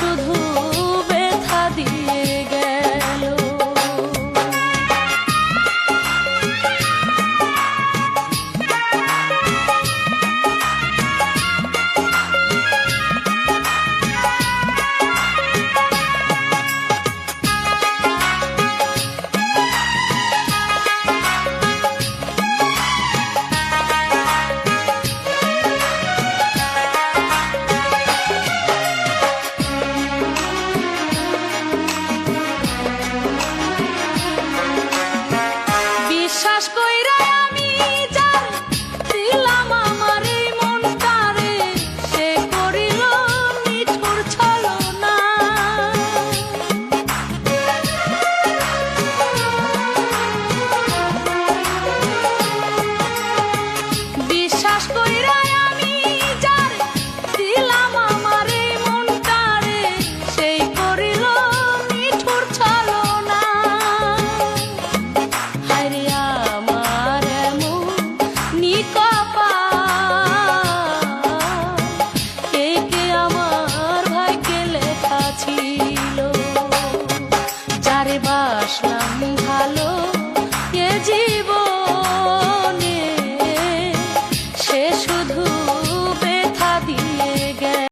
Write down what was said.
শুধু ব্যথা দিয়ে গেল। বিশ্বাস কইরা আমি যার দিলাম আমার এই মনটারে, সে করিল নিঠুর ছলনা। বিশ্বাস কইরা আমি যার দিলাম আমার এই মনটারে, সেই করিল নিঠুর ছলনা। হায়রে আমার এমন নিকপাল, কে কে আমার ভাগ্যে লেখা ছিল। যারে বাসলাম ভালো